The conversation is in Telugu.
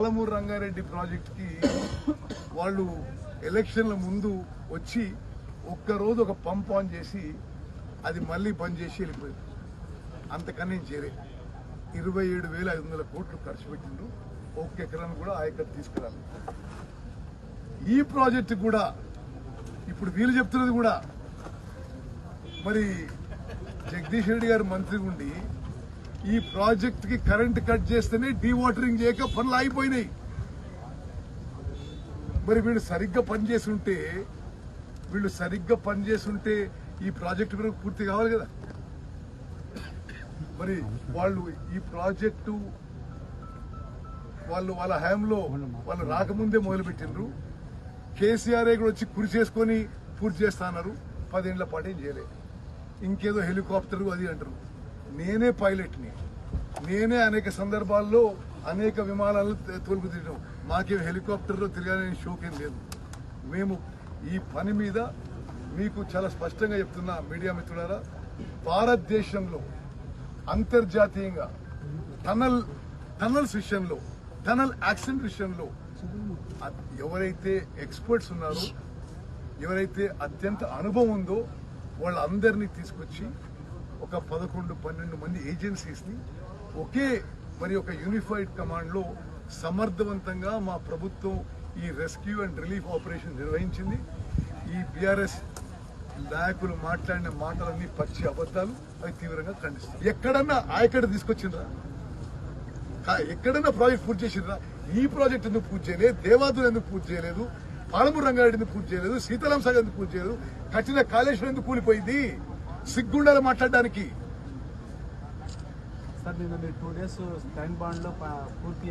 పాలమూరు రంగారెడ్డి ప్రాజెక్ట్ కి వాళ్ళు ఎలక్షన్ల ముందు వచ్చి ఒక్కరోజు ఒక పంప్ ఆన్ చేసి అది మళ్ళీ బంద్ చేసి వెళ్ళిపోయింది. అంతకన్నా చేరే 27,500 కోట్లు ఖర్చు పెట్టిండ్రు. ఒక్క ఎకరాన్ని కూడా ఆయకట్టు తీసుకురాలి. ఈ ప్రాజెక్టు కూడా ఇప్పుడు వీళ్ళు చెప్తున్నది కూడా మరి జగదీష్ రెడ్డి గారు మంత్రి ఉండి ఈ ప్రాజెక్ట్ కి కరెంట్ కట్ చేస్తేనే డీవాటరింగ్ చేయక పనులు ఆగిపోయినాయి. మరి వీళ్ళు సరిగ్గా పనిచేస్తుంటే ఈ ప్రాజెక్టు కూడా పూర్తి కావాలి కదా. మరి వాళ్ళు ఈ ప్రాజెక్టు వాళ్ళ హయాంలో వాళ్ళు రాకముందే మొదలుపెట్టిండ్రు. కేసీఆర్ కూడా వచ్చి కురి చేసుకొని పూర్తి చేస్తా అన్నారు. 10 ఏళ్ల పాటు ఏం చేయలేదు. ఇంకేదో హెలికాప్టర్ అది అంటారు. నేనే పైలట్ని, నేనే అనేక సందర్భాల్లో అనేక విమానాలు తోలుకు తిరిగాం. మాకేం హెలికాప్టర్లో తిరగాలని షోకేం లేదు. మేము ఈ పని మీద మీకు చాలా స్పష్టంగా చెప్తున్నా మీడియా మిత్రులారా, భారతదేశంలో అంతర్జాతీయంగా టనల్స్ విషయంలో, టనల్ యాక్సిడెంట్ విషయంలో ఎవరైతే ఎక్స్పర్ట్స్ ఉన్నారో, ఎవరైతే అత్యంత అనుభవం ఉందో వాళ్ళందరినీ తీసుకొచ్చి ఒక 11-12 మంది ఏజెన్సీస్ ని ఒకే ఒక యూనిఫైడ్ కమాండ్ లో సమర్థవంతంగా మా ప్రభుత్వం ఈ రెస్క్యూ అండ్ రిలీఫ్ ఆపరేషన్ నిర్వహించింది. ఈ బీఆర్ఎస్ నాయకులు మాట్లాడిన మాటలన్నీ పచ్చి అబద్దాలు. అవి తీవ్రంగా ఖండిస్తారు. ఎక్కడన్నా ఆయకట్టు తీసుకొచ్చిండ్రా? ఎక్కడన్నా ప్రాజెక్ట్ పూర్తి చేసిండ్రా? ఈ ప్రాజెక్ట్ ఎందుకు పూర్తి చేయలేదు? దేవాదులు ఎందుకు పూర్తి చేయలేదు? పాలమూరు రంగారెడ్డి ఎందుకు పూర్తి చేయలేదు? సీతారాం సాగర్ ఎందుకు పూర్తి చేయలేదు? కట్టిన కాళేశ్వరం ఎందుకు కూలిపోయింది? సిగ్గుండాలి మాట్లాడడానికి. సార్ నిన్న మీరు 2 days టైం బాండ్ లో పూర్తి